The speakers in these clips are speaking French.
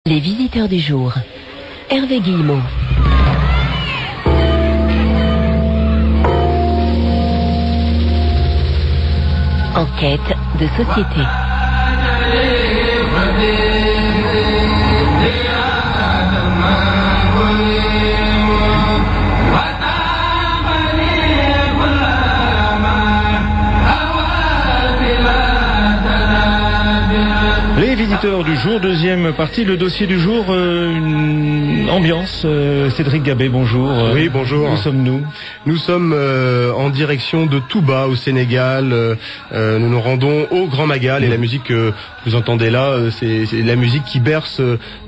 Les visiteurs du jour. Hervé Guillemot. Enquête de société. Les visiteurs du jour, deuxième partie, le dossier du jour, une ambiance. Cédric Gabet, bonjour. Oui, bonjour. Où sommes-nous? Nous sommes en direction de Touba, au Sénégal. Nous nous rendons au Grand Magal et la musique que vous entendez là, c'est la musique qui berce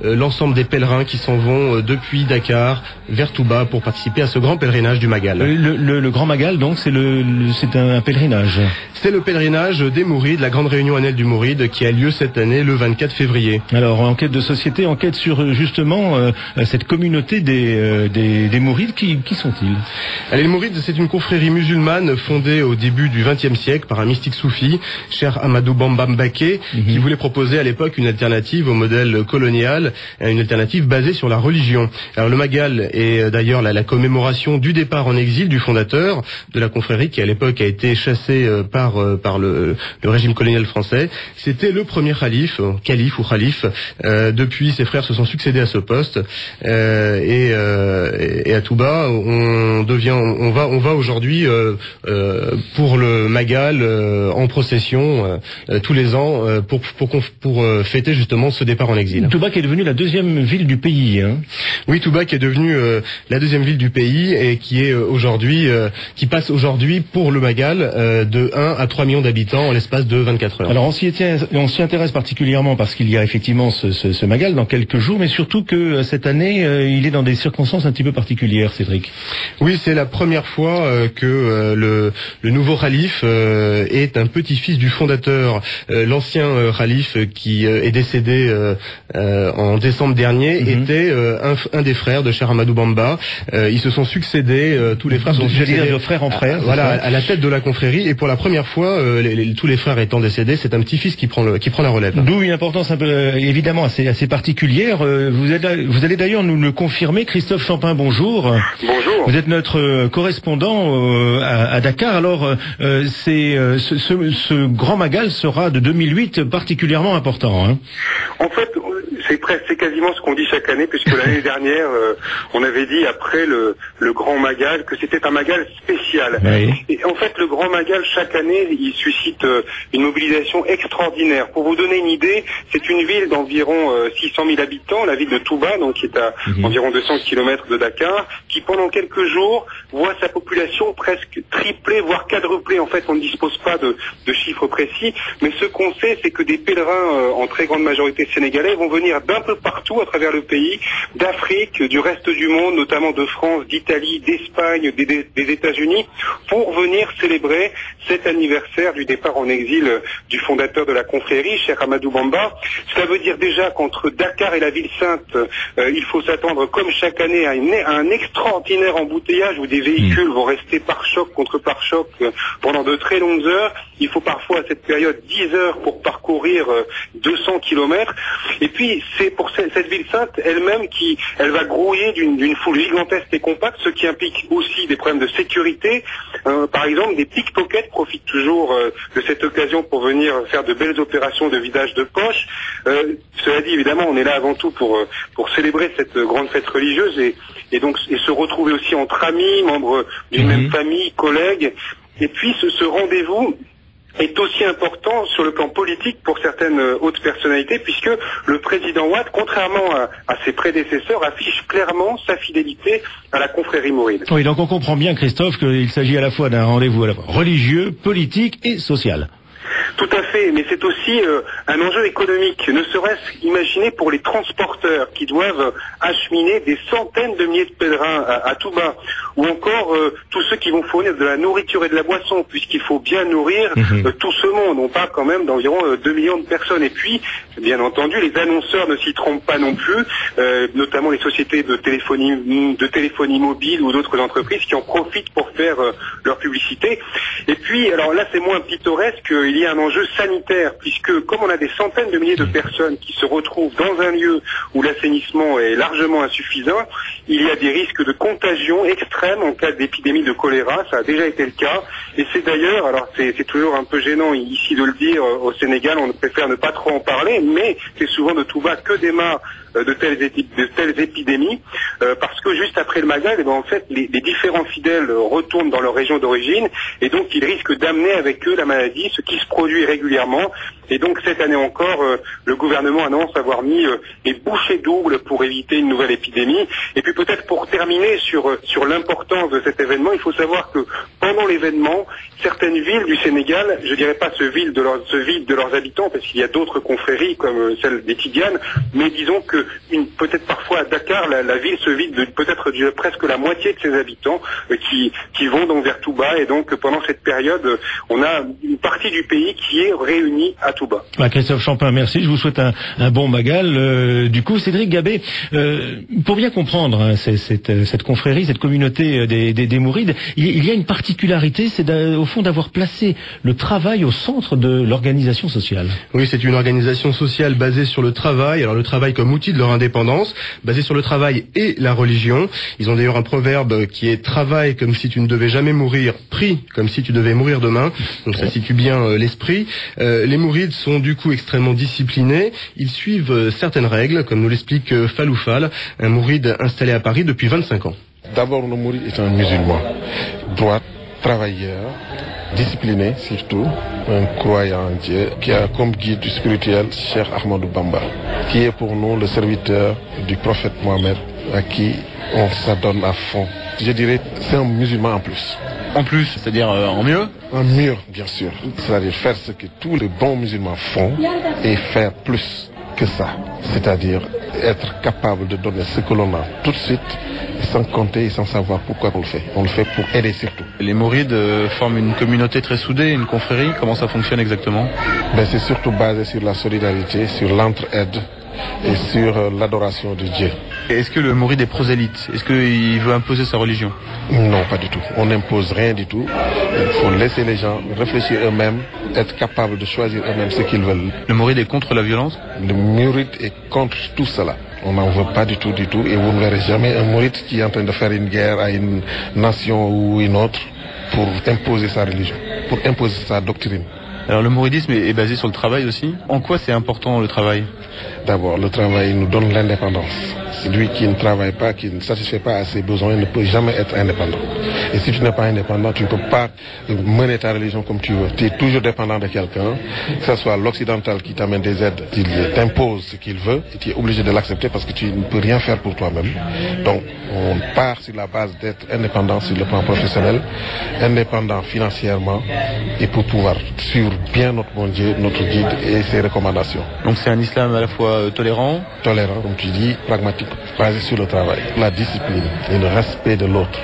l'ensemble des pèlerins qui s'en vont depuis Dakar vers Touba pour participer à ce grand pèlerinage du Magal. Le Grand Magal, donc, c'est un pèlerinage. C'est le pèlerinage des Mourides, la grande réunion annuelle du Mouride qui a lieu cette année le 24 février. Alors, enquête de société, enquête sur justement cette communauté des Mourides, qui sont-ils? Allez, les Mourides, c'est une confrérie musulmane fondée au début du XXe siècle par un mystique soufi, Cheikh Ahmadou Bamba Mbacké, qui voulait proposer à l'époque une alternative au modèle colonial, une alternative basée sur la religion. Alors le Magal est d'ailleurs la commémoration du départ en exil du fondateur de la confrérie qui à l'époque a été chassé par le régime colonial français. C'était le premier calife. Depuis, ses frères se sont succédés à ce poste et à Touba, on va aujourd'hui pour le Magal en procession tous les ans pour fêter justement ce départ en exil. Touba qui est devenue la deuxième ville du pays. Hein. Oui, Touba qui est devenue la deuxième ville du pays et qui est qui passe aujourd'hui pour le Magal de 1 à 3 millions d'habitants en l'espace de 24 heures. Alors on s'y intéresse particulièrement parce qu'il y a effectivement ce Magal dans quelques jours, mais surtout que cette année il est dans des circonstances un petit peu particulières, Cédric. Oui, c'est la première fois que le nouveau khalife est un petit-fils du fondateur. L'ancien khalife qui est décédé en décembre dernier était un des frères de Cheikh Ahmadou Bamba. Ils se sont succédés, tous les frères sont succédés de frère en frère. Voilà, à la tête de la confrérie, et pour la première fois, tous les frères étant décédés, c'est un petit-fils qui prend la relève. D'où une importance un peu évidemment assez particulière. Vous allez d'ailleurs nous le confirmer. Christophe Champin, bonjour. Bonjour. Vous êtes notre correspondant à Dakar. Alors, ce Grand Magal sera de 2008 particulièrement important. Hein. En fait, c'est quasiment ce qu'on dit chaque année, puisque l'année dernière, on avait dit après le Grand Magal que c'était un Magal spécial. Oui. Et en fait, le Grand Magal, chaque année, il suscite une mobilisation extraordinaire. Pour vous donner une idée, c'est une ville d'environ 600 000 habitants, la ville de Touba, donc qui est à environ 200 km de Dakar, qui pendant quelques jours voit sa population presque tripler, voire quadrupler. En fait, on ne dispose pas de chiffres précis, mais ce qu'on sait, c'est que des pèlerins en très grande majorité sénégalais vont venir d'un peu partout à travers le pays, d'Afrique, du reste du monde, notamment de France, d'Italie, d'Espagne, des États-Unis, pour venir célébrer cet anniversaire du départ en exil du fondateur de la confrérie, Cheikh Ahmadou Bamba. Cela veut dire déjà qu'entre Dakar et la ville sainte, il faut s'attendre, comme chaque année, à un extraordinaire embouteillage où des véhicules vont rester pare-choc contre pare-choc pendant de très longues heures. Il faut parfois à cette période 10 heures pour parcourir 200 kilomètres. Et puis c'est pour cette ville sainte elle-même elle va grouiller d'une foule gigantesque et compacte, ce qui implique aussi des problèmes de sécurité. Par exemple, des pickpockets profitent toujours de cette occasion pour venir faire de belles opérations de vidage de poche. Cela dit, évidemment, on est là avant tout pour célébrer cette grande fête religieuse et se retrouver aussi entre amis, membres d'une même famille, collègues. Et puis ce rendez-vous est aussi important sur le plan politique pour certaines hautes personnalités, puisque le président Wade, contrairement à ses prédécesseurs, affiche clairement sa fidélité à la confrérie mouride. Oui, donc on comprend bien, Christophe, qu'il s'agit à la fois d'un rendez-vous à la fois religieux, politique et social. Tout à fait, mais c'est aussi un enjeu économique, ne serait-ce imaginé pour les transporteurs qui doivent acheminer des centaines de milliers de pèlerins à Touba, ou encore tous ceux qui vont fournir de la nourriture et de la boisson, puisqu'il faut bien nourrir tout ce monde. On parle quand même d'environ 2 millions de personnes. Et puis, bien entendu, les annonceurs ne s'y trompent pas non plus, notamment les sociétés de téléphonie mobile ou d'autres entreprises qui en profitent pour faire leur publicité. Et puis, alors là, c'est moins pittoresque, il y a un enjeu sanitaire, puisque comme on a des centaines de milliers de personnes qui se retrouvent dans un lieu où l'assainissement est largement insuffisant, il y a des risques de contagion extrêmes en cas d'épidémie de choléra. Ça a déjà été le cas, et c'est d'ailleurs, alors c'est toujours un peu gênant ici de le dire, au Sénégal on préfère ne pas trop en parler, mais c'est souvent de tout bas que démarrent de telles épidémies, parce que juste après le Magal, eh ben, en fait, les différents fidèles retournent dans leur région d'origine, et donc ils risquent d'amener avec eux la maladie, ce qui se produit régulièrement. Et donc cette année encore, le gouvernement annonce avoir mis des bouchées doubles pour éviter une nouvelle épidémie. Et puis peut-être pour terminer sur l'importance de cet événement, il faut savoir que pendant l'événement, certaines villes du Sénégal, je dirais pas se vident de leurs habitants, parce qu'il y a d'autres confréries comme celle des Tidianes, mais disons que peut-être parfois à Dakar, la ville se vide de peut-être presque la moitié de ses habitants qui vont donc vers Touba. Et donc pendant cette période, on a une partie du pays qui est réunie à Touba. Christophe Champin, merci. Je vous souhaite un bon Magal. Du coup, Cédric Gabé, pour bien comprendre cette confrérie, cette communauté des Mourides, il y a une particularité, c'est au fond d'avoir placé le travail au centre de l'organisation sociale. Oui, c'est une organisation sociale basée sur le travail. Alors le travail comme outil de leur indépendance, basée sur le travail et la religion. Ils ont d'ailleurs un proverbe qui est « travail comme si tu ne devais jamais mourir, prie comme si tu devais mourir demain ». Donc ça situe bien l'esprit. Les Mourides sont du coup extrêmement disciplinés. Ils suivent certaines règles, comme nous l'explique Fallou Fall, un Mouride installé à Paris depuis 25 ans. D'abord, le Mouride est un musulman, droit, travailleur, discipliné surtout, un croyant en Dieu, qui a comme guide spirituel Cheikh Ahmadou Bamba, qui est pour nous le serviteur du prophète Mohammed, à qui on s'adonne à fond. Je dirais c'est un musulman en plus. En plus, c'est-à-dire en mieux? En mieux, bien sûr. C'est-à-dire faire ce que tous les bons musulmans font et faire plus que ça. C'est-à-dire être capable de donner ce que l'on a tout de suite, sans compter et sans savoir pourquoi on le fait. On le fait pour aider surtout. Les Mourides forment une communauté très soudée, une confrérie. Comment ça fonctionne exactement? C'est surtout basé sur la solidarité, sur l'entraide et sur l'adoration de Dieu. Est-ce que le Mouride est prosélyte? Est-ce qu'il veut imposer sa religion? Non, pas du tout. On n'impose rien du tout. Il faut laisser les gens réfléchir eux-mêmes, être capables de choisir eux-mêmes ce qu'ils veulent. Le Mouride est contre la violence? Le Mouride est contre tout cela. On n'en veut pas du tout, et vous ne verrez jamais un Mouride qui est en train de faire une guerre à une nation ou une autre pour imposer sa religion, pour imposer sa doctrine. Alors le mouridisme est basé sur le travail aussi. En quoi c'est important le travail? D'abord, le travail nous donne l'indépendance. Celui qui ne travaille pas, qui ne satisfait pas à ses besoins, ne peut jamais être indépendant. Et si tu n'es pas indépendant, tu ne peux pas mener ta religion comme tu veux. Tu es toujours dépendant de quelqu'un, que ce soit l'occidental qui t'amène des aides, il t'impose ce qu'il veut, et tu es obligé de l'accepter parce que tu ne peux rien faire pour toi-même. Donc, on part sur la base d'être indépendant sur le plan professionnel, indépendant financièrement, et pour pouvoir suivre bien notre bon Dieu, notre guide et ses recommandations. Donc c'est un islam à la fois tolérant, comme tu dis, pragmatique, basé sur le travail, la discipline et le respect de l'autre.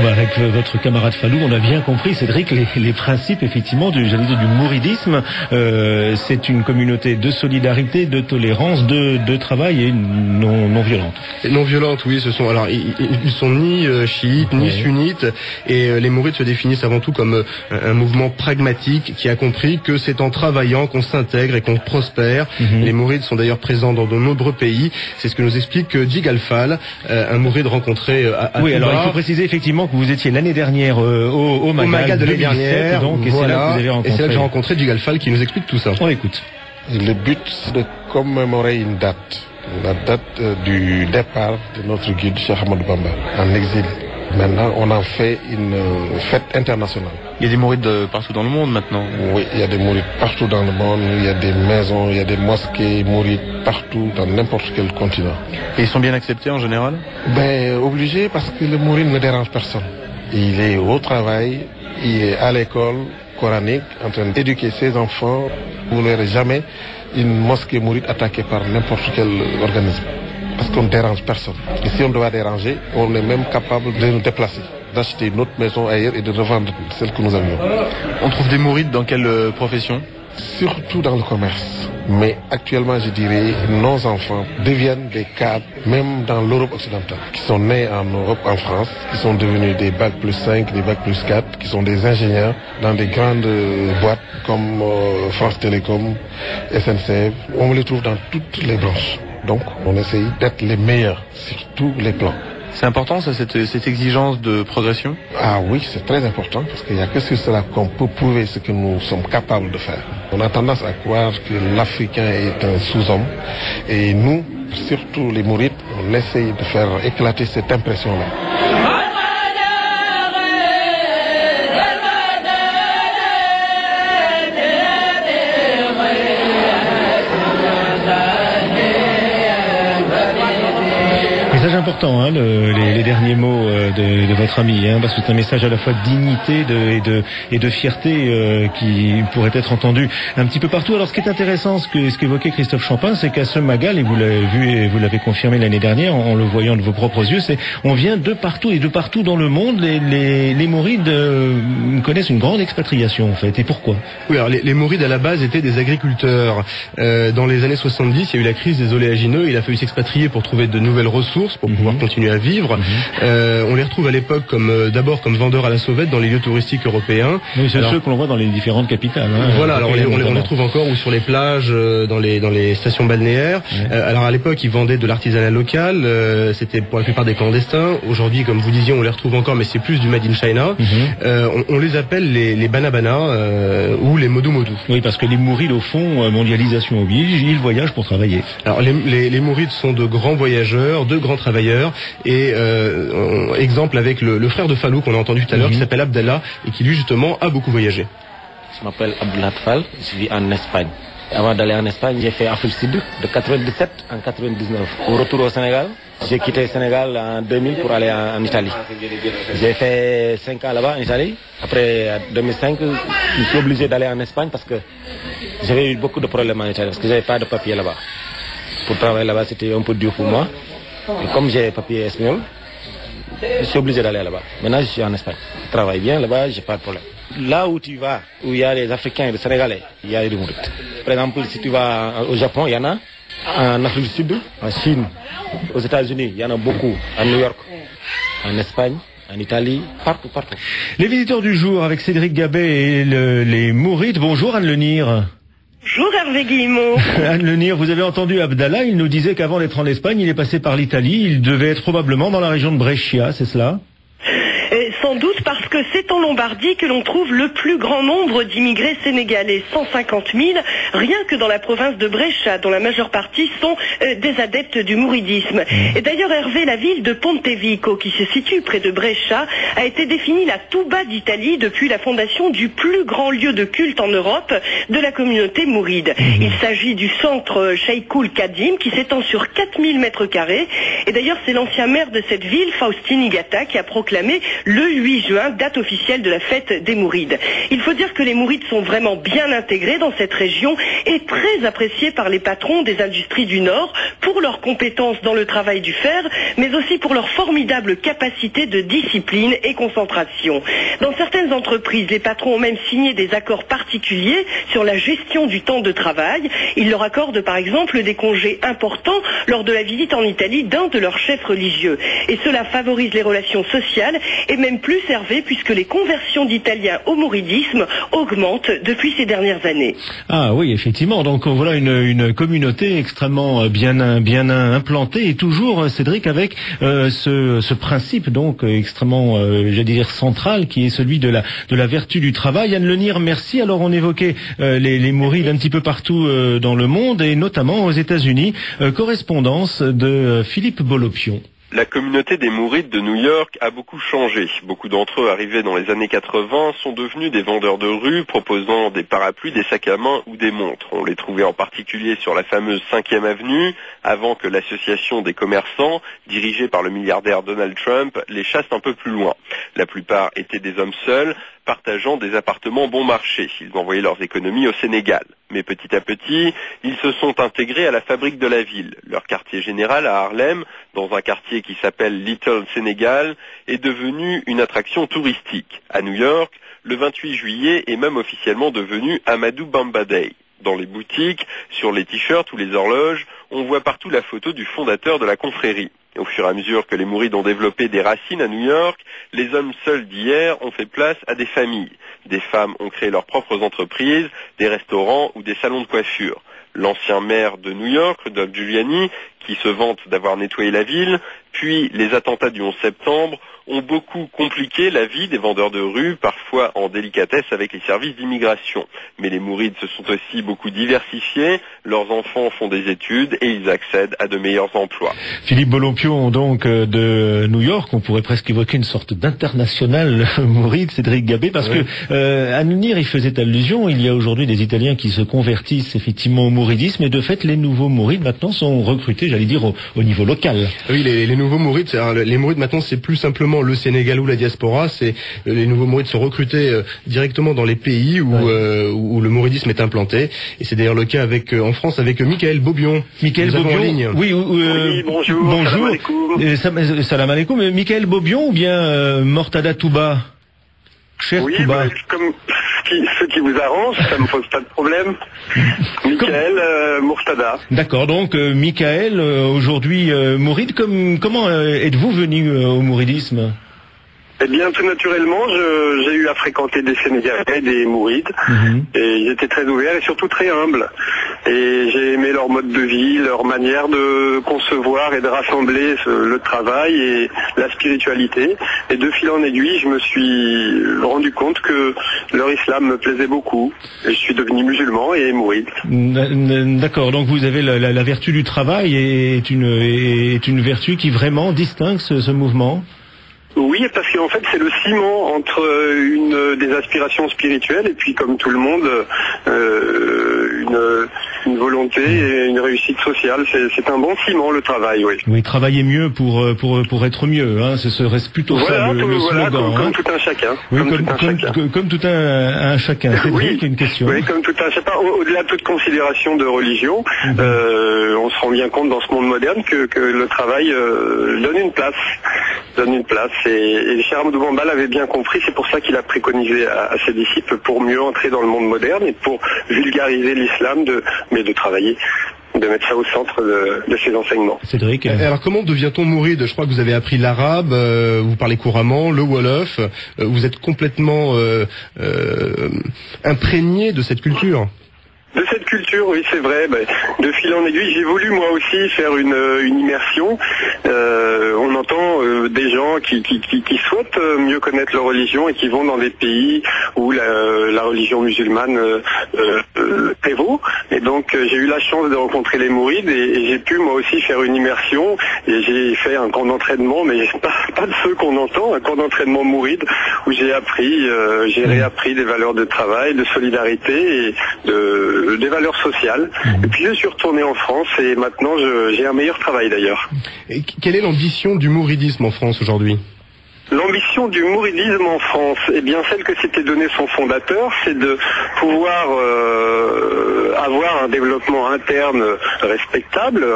Avec votre camarade Fallou, on a bien compris, Cédric, les principes effectivement du mouridisme. C'est une communauté de solidarité, de tolérance, de travail et non violente. Et non violente, oui. Ils sont ni chiites ni sunnites, et les mourides se définissent avant tout comme un mouvement pragmatique qui a compris que c'est en travaillant qu'on s'intègre et qu'on prospère. Les mourides sont d'ailleurs présents dans de nombreux pays. C'est ce que nous explique Djigal Fall, un mouride rencontré à Touba. Oui, alors il faut préciser effectivement que vous étiez l'année dernière au Magal de l'année dernière, donc, et c'est là que vous avez rencontré. Et c'est là que j'ai rencontré Djigal Fall qui nous explique tout ça. On l'écoute. Le but, c'est de commémorer une date, la date du départ de notre guide Cheikh Ahmadou Bamba en exil. Maintenant, on en fait une fête internationale. Il y a des mourides partout dans le monde maintenant. Oui, il y a des mourides partout dans le monde. Il y a des maisons, il y a des mosquées mourides partout, dans n'importe quel continent. Et ils sont bien acceptés en général? Obligés, parce que le mouride ne dérange personne. Il est au travail, il est à l'école coranique, en train d'éduquer ses enfants. Vous ne verrez jamais une mosquée mouride attaquée par n'importe quel organisme. Parce qu'on ne dérange personne. Et si on doit déranger, on est même capable de nous déplacer, d'acheter une autre maison ailleurs et de revendre celle que nous avions. On trouve des mourides dans quelle profession? Surtout dans le commerce. Mais actuellement, je dirais, nos enfants deviennent des cadres, même dans l'Europe occidentale, qui sont nés en Europe, en France, qui sont devenus des bac plus 5, des bac plus 4, qui sont des ingénieurs dans des grandes boîtes comme France Télécom, SNCF. On les trouve dans toutes les branches. Donc, on essaye d'être les meilleurs sur tous les plans. C'est important ça, cette exigence de progression? Ah oui, c'est très important parce qu'il n'y a que sur cela qu'on peut prouver ce que nous sommes capables de faire. On a tendance à croire que l'Africain est un sous-homme et nous, surtout les Mourides, on essaye de faire éclater cette impression-là. Message important, hein, les derniers mots de votre ami, hein, parce que c'est un message à la fois de dignité et de fierté qui pourrait être entendu un petit peu partout. Alors, ce qui est intéressant, ce qu'évoquait Christophe Champin, c'est qu'à ce Magal, et vous l'avez vu et vous l'avez confirmé l'année dernière en le voyant de vos propres yeux, c'est on vient de partout et de partout dans le monde. Les Mourides connaissent une grande expatriation en fait. Et pourquoi? Oui, alors les Mourides à la base étaient des agriculteurs. Dans les années 70, il y a eu la crise des oléagineux. Il a fallu s'expatrier pour trouver de nouvelles ressources pour pouvoir continuer à vivre. On les retrouve à l'époque d'abord comme vendeurs à la sauvette dans les lieux touristiques européens. Oui, c'est ceux que l'on voit dans les différentes capitales. Hein, voilà, alors on les retrouve encore ou sur les plages, dans les stations balnéaires. Alors à l'époque, ils vendaient de l'artisanat local. C'était pour la plupart des clandestins. Aujourd'hui, comme vous disiez, on les retrouve encore, mais c'est plus du made in China. On les appelle les banabana ou les modu modu. Oui, parce que les Mourides, au fond, mondialisation oblige, ils voyagent pour travailler. Alors les Mourides sont de grands voyageurs, de grands travailleurs, et exemple avec le frère de Fallou qu'on a entendu tout à l'heure, qui s'appelle Abdallah, et qui lui justement a beaucoup voyagé. Je m'appelle Abdallah Fall, je vis en Espagne. Avant d'aller en Espagne, j'ai fait Afrique Sud de 97 en 99. Au retour au Sénégal, j'ai quitté le Sénégal en 2000 pour aller en Italie. J'ai fait 5 ans là-bas en Italie. Après, en 2005, je suis obligé d'aller en Espagne parce que j'avais eu beaucoup de problèmes en Italie, parce que j'avais pas de papier là-bas. Pour travailler là-bas, c'était un peu dur pour moi. Et comme j'ai papier espagnol, je suis obligé d'aller là-bas. Maintenant, je suis en Espagne. Je travaille bien là-bas, j'ai pas de problème. Là où tu vas, où il y a les Africains et les Sénégalais, il y a des Mourides. Par exemple, si tu vas au Japon, il y en a. En Afrique du Sud, en Chine, aux États-Unis, il y en a beaucoup. À New York, en Espagne, en Italie, partout. Les visiteurs du jour avec Cédric Gabet et les Mourides. Bonjour Anne Lenire. Bonjour Hervé Guillemot. Anne Lenire, vous avez entendu Abdallah, il nous disait qu'avant d'être en Espagne, il est passé par l'Italie. Il devait être probablement dans la région de Brescia, c'est cela ? Sans doute parce que c'est en Lombardie que l'on trouve le plus grand nombre d'immigrés sénégalais, 150 000, rien que dans la province de Brescia, dont la majeure partie sont des adeptes du mouridisme. Et d'ailleurs, Hervé, la ville de Pontevico, qui se situe près de Brescia, a été définie la Touba d'Italie depuis la fondation du plus grand lieu de culte en Europe de la communauté mouride. Il s'agit du centre Cheikhoul Kadim, qui s'étend sur 4000 mètres carrés. Et d'ailleurs, c'est l'ancien maire de cette ville, Faustin Igata, qui a proclamé le 8 juin, date officielle de la fête des Mourides. Il faut dire que les Mourides sont vraiment bien intégrés dans cette région et très appréciés par les patrons des industries du Nord pour leurs compétences dans le travail du fer, mais aussi pour leur formidable capacité de discipline et concentration. Dans certaines entreprises, les patrons ont même signé des accords particuliers sur la gestion du temps de travail. Ils leur accordent par exemple des congés importants lors de la visite en Italie d'un de leurs chefs religieux. Et cela favorise les relations sociales et même plus Hervé, puisque les conversions d'Italiens au mouridisme augmentent depuis ces dernières années. Ah oui, effectivement. Donc voilà une communauté extrêmement bien implantée et toujours, Cédric, avec ce principe donc extrêmement, j'allais dire central, qui est celui de la vertu du travail. Anne Lenire, merci. Alors on évoquait les Mourides un petit peu partout dans le monde et notamment aux États-Unis. Correspondance de Philippe Bolopion. La communauté des Mourides de New York a beaucoup changé. Beaucoup d'entre eux, arrivés dans les années 80, sont devenus des vendeurs de rue proposant des parapluies, des sacs à main ou des montres. On les trouvait en particulier sur la fameuse 5e avenue, avant que l'association des commerçants, dirigée par le milliardaire Donald Trump, les chasse un peu plus loin. La plupart étaient des hommes seuls, partageant des appartements bon marché. Ils envoyaient leurs économies au Sénégal. Mais petit à petit, ils se sont intégrés à la fabrique de la ville. Leur quartier général à Harlem, dans un quartier qui s'appelle Little Sénégal, est devenu une attraction touristique. À New York, le 28 juillet est même officiellement devenu Amadou Bamba Day. Dans les boutiques, sur les t-shirts ou les horloges, on voit partout la photo du fondateur de la confrérie. Au fur et à mesure que les mourides ont développé des racines à New York, les hommes seuls d'hier ont fait place à des familles. Des femmes ont créé leurs propres entreprises, des restaurants ou des salons de coiffure. L'ancien maire de New York, Rudolph Giuliani, qui se vante d'avoir nettoyé la ville, puis les attentats du 11 septembre, ont beaucoup compliqué la vie des vendeurs de rue, parfois en délicatesse avec les services d'immigration. Mais les mourides se sont aussi beaucoup diversifiés, leurs enfants font des études et ils accèdent à de meilleurs emplois. Philippe Bolompion, donc de New York, on pourrait presque évoquer une sorte d'international mouride, Cédric Gabé, parce que à Munir, il faisait allusion, il y a aujourd'hui des Italiens qui se convertissent effectivement au mouridisme, et de fait, les nouveaux mourides maintenant sont recrutés, j'allais dire, au niveau local. Oui, les nouveaux mourides, les mourides maintenant, c'est plus simplement le Sénégal ou la diaspora, c'est les nouveaux mourides sont recrutés directement dans les pays où le mouridisme est implanté, et c'est d'ailleurs le cas en France avec Michael Bobion. Michael Bobion, en ligne. Oui, bonjour. Bonjour. Salam alaikum. Michael Bobion ou bien Mortada Touba? Cher Touba. Comme ce qui vous arrange, ça me pose pas de problème. Michael Mortada. D'accord, donc Michael, aujourd'hui mouride, comment êtes-vous venu au mouridisme? Eh bien, tout naturellement, j'ai eu à fréquenter des Sénégalais, des mourides, et ils étaient très ouverts et surtout très humbles. Et j'ai aimé leur mode de vie, leur manière de concevoir et de rassembler le travail et la spiritualité. Et de fil en aiguille, je me suis rendu compte que leur islam me plaisait beaucoup. Et je suis devenu musulman et mouride. D'accord, donc vous avez la vertu du travail est une vertu qui vraiment distingue ce mouvement? Oui, parce qu'en fait, c'est le ciment entre des aspirations spirituelles et puis, comme tout le monde, une volonté et une réussite sociale. C'est un bon ciment, le travail, oui. Oui, travailler mieux pour être mieux, hein. Ce serait plutôt ça le slogan. Comme tout un chacun. Oui, comme tout un chacun. C'est vrai qu'il y a une question. Oui, comme tout un chacun. Au-delà de toute considération de religion, on se rend bien compte dans ce monde moderne que le travail donne une place. Et Cheikh Ahmadou Bamba l'avait bien compris, c'est pour ça qu'il a préconisé à ses disciples, pour mieux entrer dans le monde moderne et pour vulgariser l'islam, mais de travailler, de mettre ça au centre de ses enseignements. Cédric. Alors comment devient-on mouride? Je crois que vous avez appris l'arabe, vous parlez couramment, le wolof, vous êtes complètement imprégné de cette culture. De cette culture, oui, c'est vrai. De fil en aiguille, j'ai voulu moi aussi faire une immersion. On entend des gens qui souhaitent mieux connaître leur religion et qui vont dans des pays où la religion musulmane prévaut. Et donc j'ai eu la chance de rencontrer les mourides et j'ai pu moi aussi faire une immersion. Et j'ai fait un camp d'entraînement, mais pas de ceux qu'on entend, un camp d'entraînement mouride où j'ai réappris des valeurs de travail, de solidarité et des valeurs sociales. Et puis je suis retourné en France et maintenant j'ai un meilleur travail d'ailleurs. Et quelle est l'ambition du mouridisme en France aujourd'hui ? L'ambition du mouridisme en France, eh bien celle que s'était donnée son fondateur, c'est de pouvoir avoir un développement interne respectable.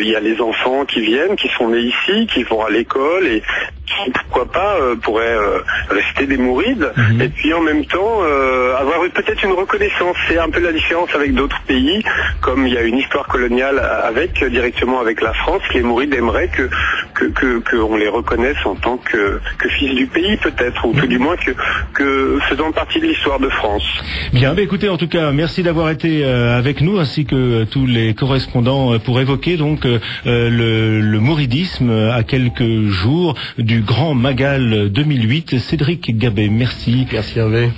Il y a les enfants qui viennent, qui sont nés ici, qui vont à l'école et qui, pourquoi pas, pourraient rester des mourides. Et puis en même temps, avoir peut-être une reconnaissance. C'est un peu la différence avec d'autres pays, comme il y a une histoire coloniale directement avec la France. Les mourides aimeraient qu'on les reconnaisse en tant que fils du pays peut-être, ou tout du moins que faisant partie de l'histoire de France. Bien, écoutez, en tout cas, merci d'avoir été avec nous, ainsi que tous les correspondants pour évoquer donc le mouridisme à quelques jours du Grand Magal 2008. Cédric Gabé, merci. Merci Hervé.